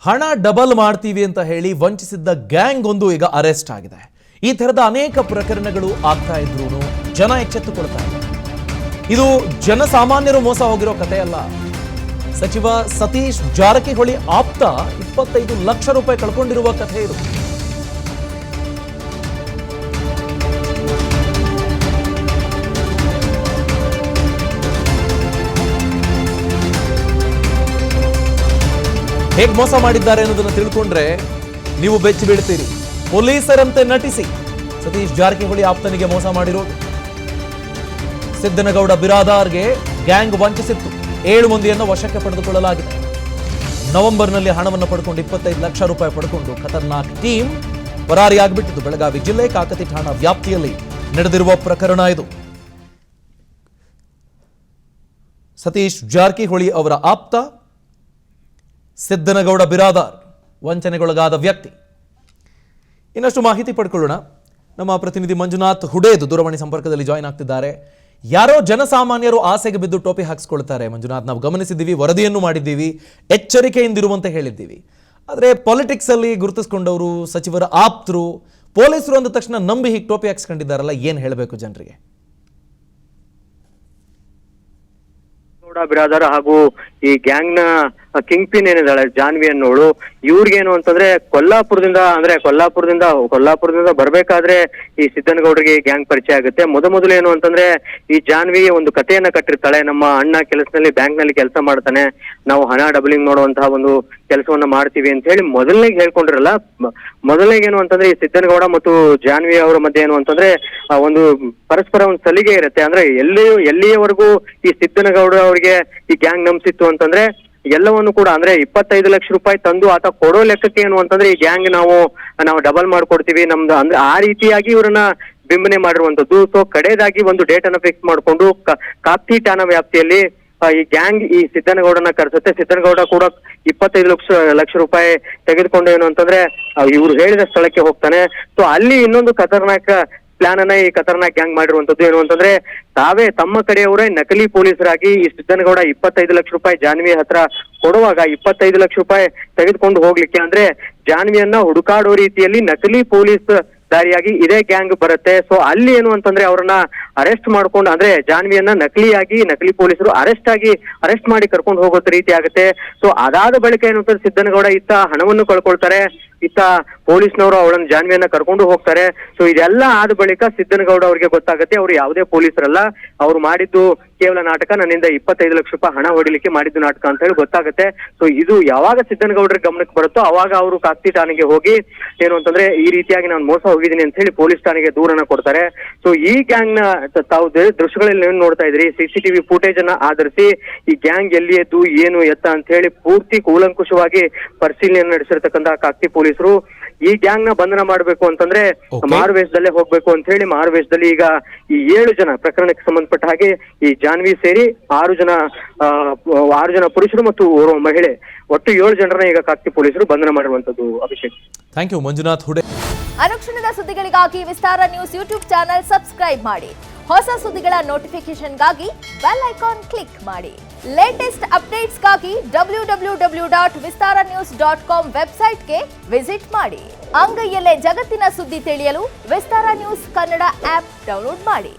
ಹಣ ಡಬಲ್ ಮಾಡ್ತೀವಿ ಅಂತ ಹೇಳಿ ವಂಚಿಸಿದ್ದ ಗ್ಯಾಂಗ್ ಒಂದು ಈಗ ಅರೆಸ್ಟ್ ಆಗಿದೆ. ಈ ತರದ ಅನೇಕ ಪ್ರಕರಣಗಳು ಆಗ್ತಾ ಇದ್ರು ಜನ ಎಚ್ಚೆತ್ತುಕೊಳ್ತಾ ಇದ್ದಾರೆ. ಇದು ಜನಸಾಮಾನ್ಯರು ಮೋಸ ಹೋಗಿರೋ ಕಥೆ ಅಲ್ಲ. ಸಚಿವ ಸತೀಶ್ ಜಾರಕಿಹೊಳಿ ಆಪ್ತ 25 ಲಕ್ಷ ರೂಪಾಯಿ ಕಳ್ಕೊಂಡಿರುವ ಕಥೆ ಇದು. ಹೇಗೆ ಮೋಸ ಮಾಡಿದ್ದಾರೆ ಅನ್ನೋದನ್ನು ತಿಳ್ಕೊಂಡ್ರೆ ನೀವು ಬೆಚ್ಚಿ ಬೀಳ್ತೀರಿ. ಪೊಲೀಸರಂತೆ ನಟಿಸಿ ಸತೀಶ್ ಜಾರಕಿಹೊಳಿ ಆಪ್ತನಿಗೆ ಮೋಸ ಮಾಡಿರೋದು. ಸಿದ್ದನಗೌಡ ಬಿರಾದಾರ್ಗೆ ಗ್ಯಾಂಗ್ ವಂಚಿಸಿತ್ತು. 7 ಮಂದಿಯನ್ನು ವಶಕ್ಕೆ ಪಡೆದುಕೊಳ್ಳಲಾಗಿದೆ. ನವೆಂಬರ್ನಲ್ಲಿ ಹಣವನ್ನು ಪಡ್ಕೊಂಡು 25 ಲಕ್ಷ ರೂಪಾಯಿ ಪಡ್ಕೊಂಡು ಖತರ್ನಾಕ್ ಟೀಮ್ ಪರಾರಿಯಾಗಿಬಿಟ್ಟಿದ್ದು. ಬೆಳಗಾವಿ ಜಿಲ್ಲೆ ಕಾಕತಿ ಠಾಣಾ ವ್ಯಾಪ್ತಿಯಲ್ಲಿ ನಡೆದಿರುವ ಪ್ರಕರಣ ಇದು. ಸತೀಶ್ ಜಾರಕಿಹೊಳಿ ಅವರ ಆಪ್ತ ಸಿದ್ದನಗೌಡ ಬಿರಾದಾರ್ ವಂಚನೆಗೊಳಗಾದ ವ್ಯಕ್ತಿ. ಇನ್ನಷ್ಟು ಮಾಹಿತಿ ಪಡ್ಕೊಳ್ಳೋಣ. ನಮ್ಮ ಪ್ರತಿನಿಧಿ ಮಂಜುನಾಥ್ ಹುಡೇದು ದೂರವಾಣಿ ಸಂಪರ್ಕದಲ್ಲಿ ಜಾಯಿನ್ ಆಗ್ತಿದ್ದಾರೆ. ಯಾರೋ ಜನಸಾಮಾನ್ಯರು ಆಸೆಗೆ ಬಿದ್ದು ಟೋಪಿ ಹಾಕಿಸ್ಕೊಳ್ತಾರೆ. ಮಂಜುನಾಥ್, ನಾವು ಗಮನಿಸಿದ್ದೀವಿ, ವರದಿಯನ್ನು ಮಾಡಿದ್ದೀವಿ, ಎಚ್ಚರಿಕೆಯಿಂದಿರುವಂತೆ ಹೇಳಿದ್ದೀವಿ. ಆದರೆ ಪಾಲಿಟಿಕ್ಸ್ ಅಲ್ಲಿ ಗುರುತಿಸ್ಕೊಂಡವರು, ಸಚಿವರ ಆಪ್ತರು, ಪೊಲೀಸರು ಅಂದ ತಕ್ಷಣ ನಂಬಿ ಹೀಗೆ ಟೋಪಿ ಹಾಕಿಸ್ಕೊಂಡಿದ್ದಾರಲ್ಲ, ಏನು ಹೇಳಬೇಕು ಜನರಿಗೆ? ಬಿರಾದರ್ ಹಾಗೂ ಈ ಗ್ಯಾಂಗ್ ನ ಕಿಂಗ್ ಪಿನ್ ಏನಿದ್ದಾಳೆ ಜಾನ್ವಿ ಅನ್ನೋಳು, ಇವ್ರಿಗೇನು ಅಂತಂದ್ರೆ ಕೊಲ್ಲಾಪುರದಿಂದ ಬರ್ಬೇಕಾದ್ರೆ ಈ ಸಿದ್ದನಗೌಡರಿಗೆ ಗ್ಯಾಂಗ್ ಪರಿಚಯ ಆಗುತ್ತೆ. ಮೊದಲು ಏನು ಅಂತಂದ್ರೆ ಈ ಜಾನ್ವಿ ಒಂದು ಕಥೆಯನ್ನ ಕಟ್ಟಿರ್ತಾಳೆ. ನಮ್ಮ ಅಣ್ಣ ಕೆಲಸದಲ್ಲಿ ಬ್ಯಾಂಕ್ ನಲ್ಲಿ ಕೆಲಸ ಮಾಡ್ತಾನೆ, ನಾವು ಹಣ ಡಬಲಿಂಗ್ ಮಾಡುವಂತಹ ಒಂದು ಕೆಲಸವನ್ನ ಮಾಡ್ತೀವಿ ಅಂತ ಹೇಳಿ ಮೊದಲನೇಗೆ ಹೇಳ್ಕೊಂಡಿರಲ್ಲ. ಮೊದಲನೇಗೆ ಏನು ಅಂತಂದ್ರೆ ಈ ಸಿದ್ದನಗೌಡ ಮತ್ತು ಜಾನ್ವಿ ಅವರ ಮಧ್ಯೆ ಏನು ಅಂತಂದ್ರೆ ಒಂದು ಪರಸ್ಪರ ಒಂದು ಸಲಿಗೆ ಇರುತ್ತೆ. ಅಂದ್ರೆ ಎಲ್ಲಿಯವರೆಗೂ ಈ ಸಿದ್ದನಗೌಡ ಅವರಿಗೆ ಈ ಗ್ಯಾಂಗ್ ನಂಬಿಸಿತ್ತು ಅಂತಂದ್ರೆ ಎಲ್ಲವನ್ನು ಕೂಡ ಅಂದ್ರೆ 25 ಲಕ್ಷ ರೂಪಾಯಿ ತಂದು ಆತ ಕೊಡೋ ಲೆಕ್ಕಕ್ಕೆ ಏನು ಅಂತಂದ್ರೆ ಈ ಗ್ಯಾಂಗ್ ನಾವು ಡಬಲ್ ಮಾಡ್ಕೊಡ್ತೀವಿ ನಮ್ದು ಅಂದ್ರೆ ಆ ರೀತಿಯಾಗಿ ಇವ್ರನ್ನ ಬಿಂಬನೆ ಮಾಡಿರುವಂತದ್ದು. ಸೊ ಕಡೆದಾಗಿ ಒಂದು ಡೇಟ್ ಅನ್ನ ಫಿಕ್ಸ್ ಮಾಡ್ಕೊಂಡು ಕಾಪ್ತಿ ಠಾಣಾ ವ್ಯಾಪ್ತಿಯಲ್ಲಿ ಈ ಗ್ಯಾಂಗ್ ಈ ಸಿದ್ದನಗೌಡನ ಕರೆಸುತ್ತೆ. ಸಿದ್ದನಗೌಡ ಕೂಡ 25 ಲಕ್ಷ ರೂಪಾಯಿ ತೆಗೆದುಕೊಂಡು ಏನು ಅಂತಂದ್ರೆ ಇವ್ರು ಹೇಳಿದ ಸ್ಥಳಕ್ಕೆ ಹೋಗ್ತಾನೆ. ಸೊ ಅಲ್ಲಿ ಇನ್ನೊಂದು ಖತರ್ನಾಕ್ ಪ್ಲಾನ್ ಅನ್ನ ಈ ಖತರ್ನಾಕ್ ಗ್ಯಾಂಗ್ ಮಾಡಿರುವಂತದ್ದು ಏನು ಅಂತಂದ್ರೆ ತಾವೇ ತಮ್ಮ ಕಡೆಯವರೇ ನಕಲಿ ಪೊಲೀಸರಾಗಿ ಈ ಸಿದ್ದನಗೌಡ 25 ಲಕ್ಷ ರೂಪಾಯಿ ಜಾನ್ವಿ ಹತ್ರ ಕೊಡುವಾಗ 25 ಲಕ್ಷ ರೂಪಾಯಿ ತೆಗೆದುಕೊಂಡು ಹೋಗ್ಲಿಕ್ಕೆ ಅಂದ್ರೆ ಜಾನ್ವಿಯನ್ನ ಹುಡುಕಾಡೋ ರೀತಿಯಲ್ಲಿ ನಕಲಿ ಪೊಲೀಸ್ ದಾರಿಯಾಗಿ ಇದೇ ಗ್ಯಾಂಗ್ ಬರುತ್ತೆ. ಸೊ ಅಲ್ಲಿ ಏನು ಅಂತಂದ್ರೆ ಅವ್ರನ್ನ ಅರೆಸ್ಟ್ ಮಾಡ್ಕೊಂಡು ಅಂದ್ರೆ ಜಾನ್ವಿಯನ್ನ ನಕಲಿ ಪೊಲೀಸರು ಅರೆಸ್ಟ್ ಮಾಡಿ ಕರ್ಕೊಂಡು ಹೋಗೋ ರೀತಿ ಆಗುತ್ತೆ. ಸೊ ಅದಾದ ಬಳಿಕ ಏನು ಅಂತಂದ್ರೆ ಸಿದ್ದನಗೌಡ ಇತ್ತ ಹಣವನ್ನು ಕಳ್ಕೊಳ್ತಾರೆ, ಇತ್ತ ಪೊಲೀಸ್ನವರು ಅವಳನ್ನ ಜಾನ್ವಿಯನ್ನ ಕರ್ಕೊಂಡು ಹೋಗ್ತಾರೆ. ಸೊ ಇದೆಲ್ಲ ಆದ ಬಳಿಕ ಸಿದ್ದನಗೌಡ ಅವ್ರಿಗೆ ಗೊತ್ತಾಗುತ್ತೆ ಅವ್ರು ಯಾವುದೇ ಪೊಲೀಸರಲ್ಲ, ಅವ್ರು ಮಾಡಿದ್ದು ಕೇವಲ ನಾಟಕ, ನನ್ನಿಂದ 25 ಲಕ್ಷ ರೂಪಾಯಿ ಹಣ ಹೊಡಿಲಿಕ್ಕೆ ಮಾಡಿದ್ದು ನಾಟಕ ಅಂತ ಹೇಳಿ ಗೊತ್ತಾಗುತ್ತೆ. ಸೊ ಇದು ಯಾವಾಗ ಸಿದ್ದನಗೌಡರ ಗಮನಕ್ಕೆ ಬರುತ್ತೋ ಅವಾಗ ಅವರು ಕಾಕ್ತಿ ಠಾಣೆಗೆ ಹೋಗಿ ಏನು ಅಂತಂದ್ರೆ ಈ ರೀತಿಯಾಗಿ ನಾನು ಮೋಸ ಹೋಗಿದ್ದೀನಿ ಅಂತ ಹೇಳಿ ಪೊಲೀಸ್ ಠಾಣೆಗೆ ದೂರನ್ನ ಕೊಡ್ತಾರೆ. ಸೊ ಈ ಗ್ಯಾಂಗ್ ನ ತಾವು ದೃಶ್ಯಗಳಲ್ಲಿ ಏನ್ ನೋಡ್ತಾ ಇದ್ರಿ, CCTV ಫುಟೇಜ್ ಅನ್ನ ಆಧರಿಸಿ ಈ ಗ್ಯಾಂಗ್ ಎಲ್ಲಿ ಎದ್ದು ಏನು ಎತ್ತ ಅಂತ ಹೇಳಿ ಪೂರ್ತಿ ಕೂಲಂಕುಷವಾಗಿ ಪರಿಶೀಲನೆ ನಡೆಸಿರ್ತಕ್ಕಂಥ ಕಾಕ್ತಿ ಪೊಲೀಸರು ಈ ಗ್ಯಾಂಗ್ ನ ಬಂಧನ ಮಾಡ್ಬೇಕು ಅಂತಂದ್ರೆ ಮಾರುವೇಷದಲ್ಲೇ ಹೋಗ್ಬೇಕು ಅಂತ ಹೇಳಿ ಮಾರುವೇಷದಲ್ಲಿ ಈಗ ಈ 7 ಜನ ಪ್ರಕರಣಕ್ಕೆ ಸಂಬಂಧಪಟ್ಟ ಹಾಗೆ ಈ ಜಾನ್ವಿ ಸೇರಿ 6 ಜನ ಪುರುಷರು ಮತ್ತು ಓರ್ವ ಮಹಿಳೆ ಒಟ್ಟು 7 ಜನರನ್ನ ಈಗ ಕಾಕ್ತಿ ಪೊಲೀಸರು ಬಂಧನ ಮಾಡಿರುವಂತದ್ದು. Abhishek, thank you Manjunath Hude. ಅನುಕ್ಷಣದ ಸುದ್ದಿಗಳಿಗಾಗಿ Vistara news YouTube channel subscribe ಮಾಡಿ. ಹೊಸ ಸುದ್ದಿಗಳ ನೋಟಿಫಿಕೇಶನ್ಗಾಗಿ ಬೆಲ್ ಐಕಾನ್ ಕ್ಲಿಕ್ ಮಾಡಿ. ಲೇಟೆಸ್ಟ್ ಅಪ್ಡೇಟ್ಸ್ಗಾಗಿ www.vistaranews.com ವೆಬ್ಸೈಟ್ಗೆ ವಿಸಿಟ್ ಮಾಡಿ. ಅಂಗೈಯಲ್ಲೇ ಜಗತ್ತಿನ ಸುದ್ದಿ ತಿಳಿಯಲು Vistara news Kannada app download ಮಾಡಿ.